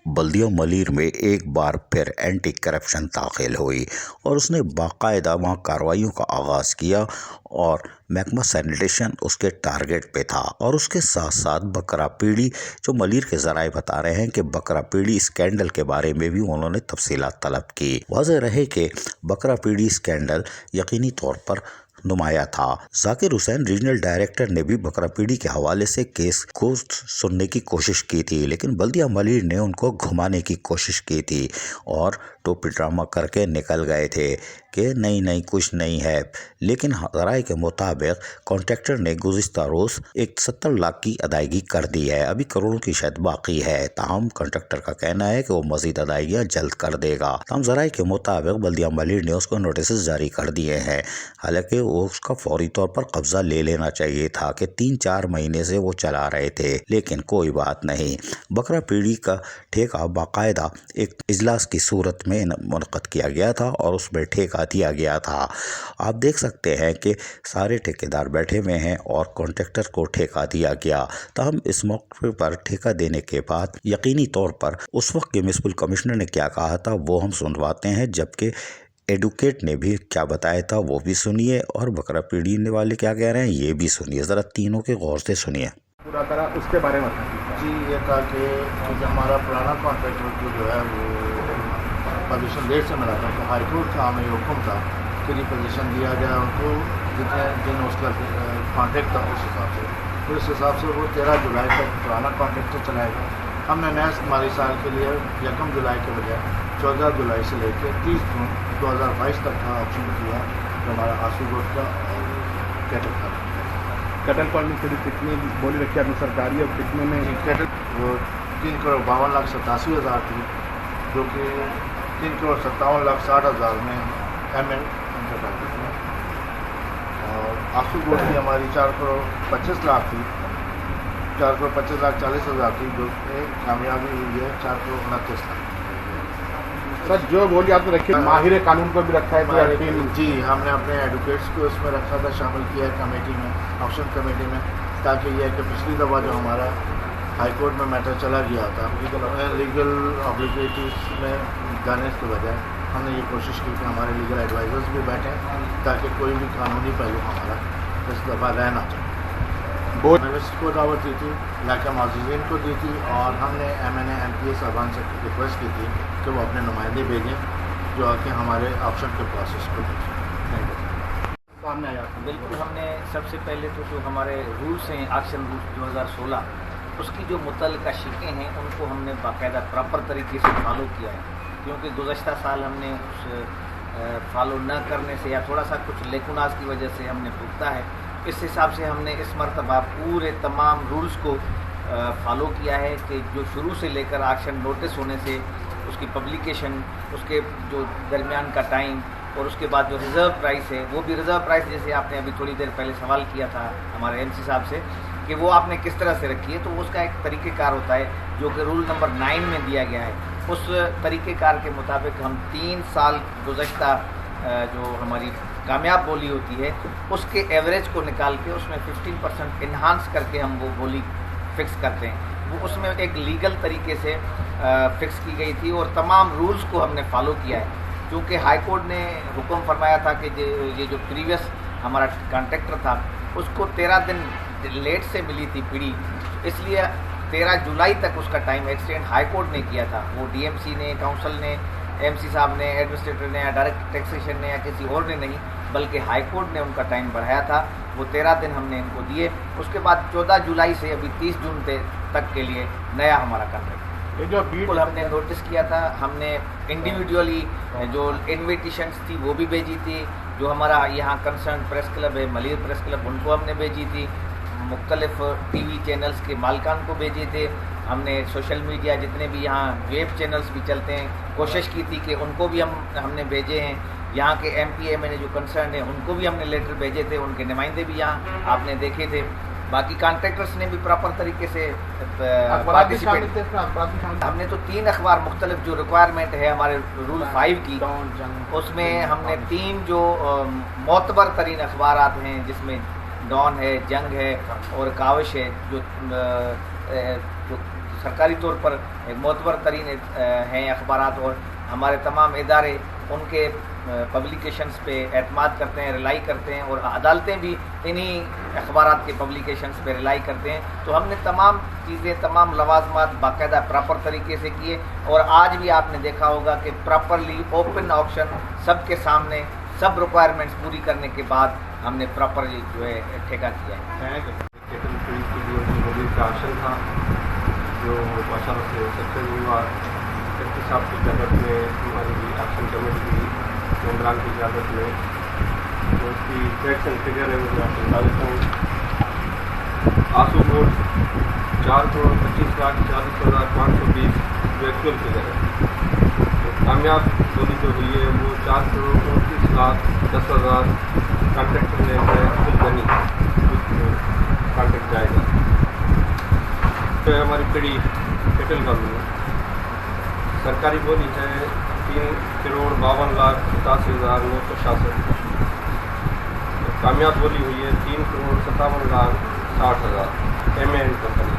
بلدیہ ملیر میں ایک بار پھر اینٹی کرپشن داخل ہوئی اور اس نے باقاعدہ وہاں کارروائیوں کا آغاز کیا اور محکمہ سینیٹیشن اس کے ٹارگٹ پہ تھا، اور اس کے ساتھ ساتھ بکرا پیڑی جو ملیر کے ذرائع بتا رہے ہیں کہ بکرا پیڑی اسکینڈل کے بارے میں بھی انہوں نے تفصیلات طلب کی۔ واضح رہے کہ بکرا پیڑی اسکینڈل یقینی طور پر نمایاں تھا۔ ذاکر حسین ریجنل ڈائریکٹر نے بھی بکرا پیڑی کے حوالے سے کیس کو سننے کی کوشش کی تھی، لیکن بلدیہ ملیر نے ان کو گھمانے کی کوشش کی تھی اور ٹوپی ڈرامہ کر کے نکل گئے تھے کہ نہیں کچھ نہیں ہے، لیکن ذرائع کے مطابق کانٹریکٹر نے گزشتہ روز ایک 70 لاکھ کی ادائیگی کر دی ہے۔ ابھی کروڑوں کی شاید باقی ہے، تاہم کانٹریکٹر کا کہنا ہے کہ وہ مزید ادائیگیاں جلد کر دے گا۔ تاہم ذرائع کے مطابق بلدیہ ملیر نے اس کو نوٹسز جاری کر دیے ہیں، حالانکہ وہ اس کا فوری طور پر قبضہ لے لینا چاہیے تھا کہ 3-4 مہینے سے وہ چلا رہے تھے، لیکن کوئی بات نہیں۔ بکرا پیڑی کا ٹھیکہ باقاعدہ ایک اجلاس کی صورت میں منعقد کیا گیا تھا اور اس میں ٹھیکہ دیا گیا تھا۔ آپ دیکھ سکتے ہیں کہ سارے ٹھیکیدار بیٹھے ہوئے ہیں اور کانٹریکٹر کو ٹھیکہ دیا گیا۔ تاہم اس موقع پر ٹھیکہ دینے کے بعد یقینی طور پر اس وقت کے میونسپل کمشنر نے کیا کہا تھا وہ ہم سنواتے ہیں، جبکہ ایڈوکیٹ نے بھی کیا بتایا تھا وہ بھی سنیے، اور بکرا پیڑی والے کیا کہہ رہے ہیں یہ بھی سنیے۔ ذرا تینوں کے غور سے سنیے۔ پورا طرح اس کے بارے میں جی یہ تھا کہ ہمارا پرانا کانٹریکٹر کو جو ہے وہ پوزیشن لیٹ سے ملا تھا، تو ہائی کورٹ کا ہمیں پوزیشن تھا کہ پوزیشن دیا جائے ان کو جن اس کا کانٹریکٹ تھا اس حساب سے، تو اس حساب سے وہ 13 جولائی تک پرانا کانٹریکٹر چلائے گا۔ ہم نے نیا مالی سال کے لیے 1 جولائی کے بجائے 14 جولائی سے لے کے 30 جون 2022 تک کا آپشن کیا، جو ہمارا آسو گوٹ کا اور کیٹل کا۔ کیٹل پر کتنی بولی رکھی آپ نے سرکاری اور کتنے میں؟ کیٹل وہ 3,52,87,000 تھی، جو کہ 3,57,60,000 میں ایم ایل انٹرپرائز تھی، اور آسو گوٹ کی ہماری 4,25,00,000 تھی، 4,25,40,000 تھی، جو کہ کامیابی ہوئی ہے 4,29,00,000۔ سر جو بولی آپ نے رکھی ماہر قانون کو بھی رکھا ہے؟ جی ہم نے اپنے ایڈوکیٹس کو اس میں رکھا تھا، شامل کیا ہے کمیٹی میں، آپشن کمیٹی میں، تاکہ یہ ہے کہ پچھلی دفعہ جو ہمارا ہائی کورٹ میں میٹر چلا گیا تھا لیگل آبلیگیٹیز میں جانے کی بجائے، ہم نے یہ کوشش کی کہ ہمارے لیگل ایڈوائزرز بھی بیٹھیں تاکہ کوئی بھی قانونی پہلو ہمارا اس دفعہ رہ نہ جائے۔ جرنلسٹ کو دعوت دی تھی، علاقہ معززین کو دی تھی، اور ہم نے MNA MPA صاحبان سے ریکویسٹ کی تھی کہ وہ اپنے نمائندے بھیجیں جو کہ ہمارے آپشن کے پروسیس کو سامنے آیا۔ بالکل، ہم نے سب سے پہلے تو جو ہمارے رولس ہیں آکشن رولس 2016 اس کی جو متعلقہ شقیں ہیں ان کو ہم نے باقاعدہ پراپر طریقے سے فالو کیا ہے، کیونکہ گزشتہ سال ہم نے اس فالو نہ کرنے سے یا تھوڑا سا کچھ لیکوناز کی وجہ سے ہم نے بھگتا ہے۔ اس حساب سے ہم نے اس مرتبہ پورے تمام رولز کو فالو کیا ہے کہ جو شروع سے لے کر آکشن نوٹس ہونے سے اس کی پبلیکیشن، اس کے جو درمیان کا ٹائم، اور اس کے بعد جو ریزرو پرائس ہے وہ بھی ریزرو پرائس جیسے آپ نے ابھی تھوڑی دیر پہلے سوال کیا تھا ہمارے MC صاحب سے کہ وہ آپ نے کس طرح سے رکھی ہے، تو اس کا ایک طریقہ کار ہوتا ہے جو کہ رول نمبر 9 میں دیا گیا ہے۔ اس طریقہ کار کے مطابق ہم 3 سال گزشتہ جو ہماری کامیاب بولی ہوتی ہے اس کے ایوریج کو نکال کے اس میں 15% انہانس کر کے ہم وہ بولی فکس کرتے ہیں۔ وہ اس میں ایک لیگل طریقے سے فکس کی گئی تھی اور تمام رولز کو ہم نے فالو کیا ہے، کیونکہ ہائی کورٹ نے حکم فرمایا تھا کہ یہ جو پریویس ہمارا کانٹریکٹر تھا اس کو 13 دن لیٹ سے ملی تھی پیڑی، اس لیے 13 جولائی تک اس کا ٹائم ایکسٹینڈ ہائی کورٹ نے کیا تھا۔ وہ DMC نے، کاؤنسل نے، MC صاحب نے، ایڈمنسٹریٹر نے یا ڈائریکٹ ٹیکسیشن نے یا کسی اور نے نہیں، بلکہ ہائی کورٹ نے ان کا ٹائم بڑھایا تھا۔ وہ 13 دن ہم نے ان کو دیے۔ اس کے بعد 14 جولائی سے ابھی 30 جون تک کے لیے نیا ہمارا کانٹریکٹ جو بالکل ہم نے نوٹس کیا تھا۔ ہم نے انڈیویجولی جو انویٹیشنس تھی وہ بھی بھیجی تھی، جو ہمارا یہاں کنسرن پریس کلب ہے، ملیر پریس کلب، ان کو ہم نے بھیجی تھی، مختلف TV چینلز کے مالکان کو بھیجے تھے، ہم نے سوشل میڈیا جتنے بھی یہاں ویب چینلز بھی چلتے ہیں کوشش کی تھی کہ ان کو بھی ہم نے بھیجے ہیں، یہاں کے MP MNA جو کنسرن ہیں ان کو بھی ہم نے لیٹر بھیجے تھے، ان کے نمائندے بھی یہاں آپ نے دیکھے تھے۔ باقی کانٹریکٹرس نے بھی پراپر طریقے سے پارٹیسپیٹ، ہم نے تو 3 اخبار مختلف جو ریکوائرمنٹ ہے ہمارے رول 5 کی، اس میں ہم نے 3 جو معتبر ترین اخبارات ہیں جس میں ڈان ہے، جنگ ہے اور کاوش ہے، جو सरकारी तौर पर मोतबर तरीन हैं अखबारात, और हमारे तमाम इदारे उनके पब्लिकेशंस पे एतमाद करते हैं, रिलाई करते हैं, और अदालतें भी इन्हीं अखबारात के पब्लिकेशंस पे रिलाई करते हैं। तो हमने तमाम चीज़ें, तमाम लवाजमात बाकायदा प्रॉपर तरीके से किए, और आज भी आपने देखा होगा कि प्रॉपरली ओपन ऑप्शन सबके सामने सब रिक्वायरमेंट्स पूरी करने के बाद हमने प्रॉपर जो है ठेका किया है। केटल फ्री के लिए मोदी का आशन था जो माशाल्लाह से सक्सेस हुआ। डिप्टी साहब की क़यादत में हमारी एक्शन कमेटी की मेम्बरान की क़यादत में जो उसकी फैक्ट्स एंड फिगर है वो मैं आपको बता देता हूँ। आंसू बोर्ड 4,25,40,520 जो एक्चुअल फिगर है। तो कामयाब बोली जो हुई है वो 4,29,10,000 कॉन्ट्रैक्ट ने फुल बनी कॉन्ट्रैक्ट जाएगा। तो हमारी पीढ़ी केटल का भी सरकारी बोली है 3,52,87,966। कामयाब बोली हुई है 3,57,60,000 एम कंपनी।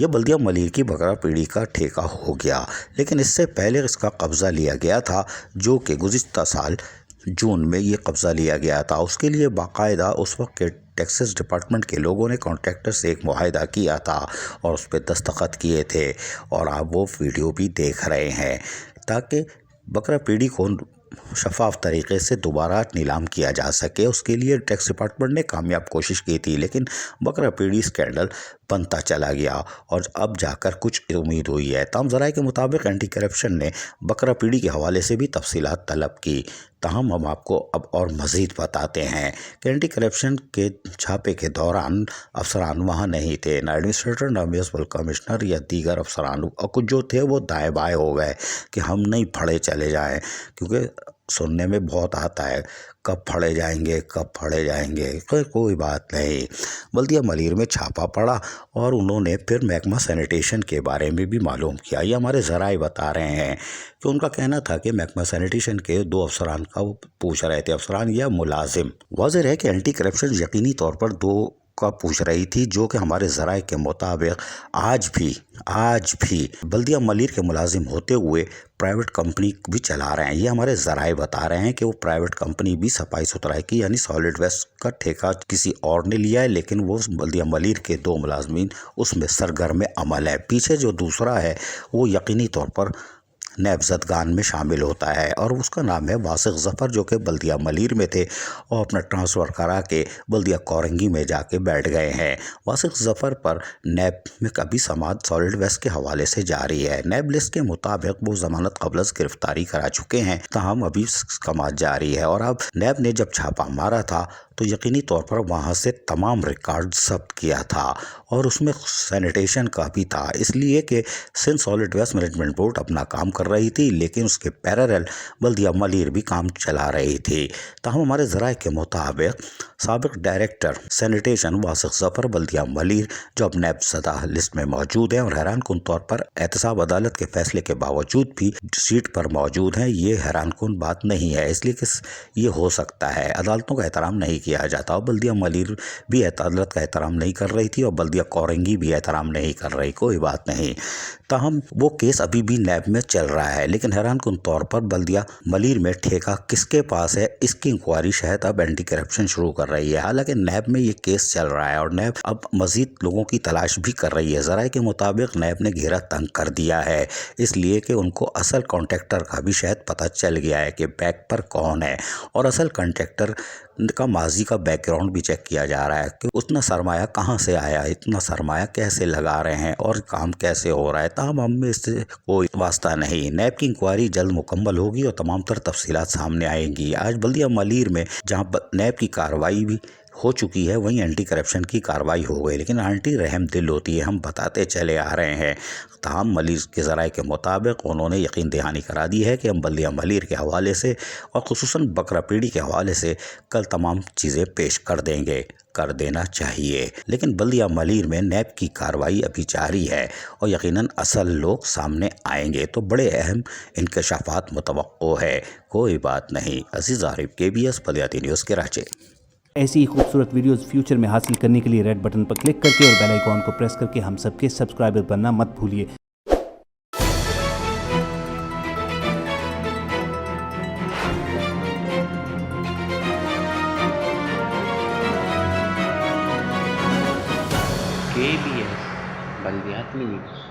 यह बल्दिया मलिर की बकरा पीढ़ी का ठेका हो गया, लेकिन इससे पहले इसका कब्ज़ा लिया गया था, जो कि गुज़िश्ता साल जून में ये कब्ज़ा लिया गया था। उसके लिए बाकायदा उस वक्त के टैक्सेस डिपार्टमेंट के लोगों ने कॉन्ट्रैक्टर से एक मुआहदा किया था और उस पर दस्तखत किए थे, और आप वो वीडियो भी देख रहे हैं, ताकि बकरा पीढ़ी को शफाफ तरीके से दोबारा नीलाम किया जा सके। उसके लिए टैक्स डिपार्टमेंट ने कामयाब कोशिश की थी, लेकिन बकरा पीढ़ी स्कैंडल बनता चला गया और अब जाकर कुछ उम्मीद हुई है। ताहम ज़राए के मुताबिक एंटी करप्शन ने बकरा पीढ़ी के हवाले से भी तफसीलात तलब की। ताहम हम आपको अब और मज़ीद बताते हैं कि एंटी करप्शन के छापे के दौरान अफसरान वहाँ नहीं थे, ना एडमिनिस्ट्रेटर, ना म्यूनसिपल कमिश्नर या दीगर अफसरान, और कुछ जो थे वो दाएँ बाएँ हो गए कि हम नहीं फड़े चले जाएँ, क्योंकि सुनने में बहुत आता है कब फड़े जाएंगे, कब फड़े जाएंगे। कोई बात नहीं। बल्दिया मलिर में छापा पड़ा और उन्होंने फिर महकमा सैनिटेशन के बारे में भी मालूम किया। ये हमारे ज़राए बता रहे हैं कि उनका कहना था कि महकमा सैनिटेशन के 2 अफसरान का वो पूछ रहे थे, अफसरान या मुलाजिम। वाज़ेह है कि एंटी करप्शन यकीनी तौर पर 2 का पूछ रही थी, जो कि हमारे ज़राए के मुताबिक आज भी बल्दिया मलिर के मुलाजिम होते हुए प्राइवेट कंपनी भी चला रहे हैं। ये हमारे ज़राए बता रहे हैं कि वो प्राइवेट कंपनी भी सफाई सुथराई की यानी सॉलिड वेस्ट का ठेका किसी और ने लिया है, लेकिन वो बल्दिया मलिर के 2 मुलाजमीन उसमें सरगर्म अमल है। पीछे जो दूसरा है वो यकीनी तौर पर नैबज़दगान में शामिल होता है और उसका नाम है वासिक ज़फ़र, जो कि बल्दिया मलिर में थे और अपना ट्रांसफ़र करा के बल्दिया कोरंगी में जाके बैठ गए हैं। वासिक ज़फ़र पर नैब में कभी समात सॉलिड वेस्ट के हवाले से जारी है। नैब लिस्ट के मुताबिक वो ज़मानत क़ब्ल गिरफ्तारी करा चुके हैं, ताहम अभी समात जारी है। और अब नैब ने जब छापा मारा था तो यकीनी तौर पर वहाँ से तमाम रिकॉर्ड जब्त किया था और उसमें सैनिटेशन का भी था, इसलिए कि Sindh solid waste management board अपना काम कर रही थी, लेकिन उसके पैरेलल बल्दिया मलिर भी काम चला रही थी। ताहम हमारे ज़राए के मुताबिक साबिक डायरेक्टर सैनिटेशन वासिक ज़फ़र बल्दिया मलिर, जो अब नैबज़दा लिस्ट में मौजूद हैं और हैरान कुन तौर पर एहतसाब अदालत के फैसले के बावजूद भी सीट पर मौजूद हैं, ये हैरान कुन बात नहीं है, इसलिए कि ये हो सकता है अदालतों का एहतराम नहीं किया जाता। और बल्दिया मलिर भी अदालत का एहतराम नहीं कर रही थी और बल्दिया कोरंगी भी एहतराम नहीं कर रही, कोई बात नहीं। ताहम वो केस अभी भी नैब में चल रहा है, लेकिन हैरान कुन तौर पर बल्दिया मलिर में ठेका किसके पास है, इसकी इंक्वायरी शायद अब एंटी करप्शन शुरू कर रही है। हालांकि नैब में ये केस चल रहा है और नैब अब मजीद लोगों की तलाश भी कर रही है। ज़राए के मुताबिक नैब ने घेरा तंग कर दिया है, इसलिए कि उनको असल कॉन्ट्रैक्टर का भी शायद पता चल गया है कि बैक पर कौन है, और असल कॉन्ट्रैक्टर का माजी का बैकग्राउंड भी चेक किया जा रहा है कि उतना सरमाया कहाँ से आया, इतना सरमाया कैसे लगा रहे हैं और काम कैसे हो रहा है। ताहम हमें इससे कोई वास्ता नहीं। नैब की इंक्वायरी जल्द मुकम्मल होगी और तमाम तर तफसीलात सामने आएंगी। आज बल्दिया मलिर में जहाँ नैब की कार्रवाई भी हो चुकी है, वहीं एंटी करप्शन की कार्रवाई हो गई, लेकिन आंटी रहम दिल होती है, हम बताते चले आ रहे हैं। ताहम मलिर के ज़राए के मुताबिक उन्होंने यकीन दहानी करा दी है कि हम बल्दिया मलिर के हवाले से और खुसूसन बकरा पीढ़ी के हवाले से कल तमाम चीज़ें पेश कर देंगे, कर देना चाहिए। लेकिन बल्दिया मलिर में नैब की कार्रवाई अभी जारी है और यकीनन असल लोग सामने आएंगे तो बड़े अहम इंकशाफात मुतवक्को है। कोई बात नहीं। अजीज़ आरिफ, KBS बल्दियाती न्यूज़, कराची। ऐसी ही खूबसूरत वीडियोस फ्यूचर में हासिल करने के लिए रेड बटन पर क्लिक करके और बेल आइकॉन को प्रेस करके हम सबके सब्सक्राइबर बनना मत भूलिए। KBS बल्दियात न्यूज़।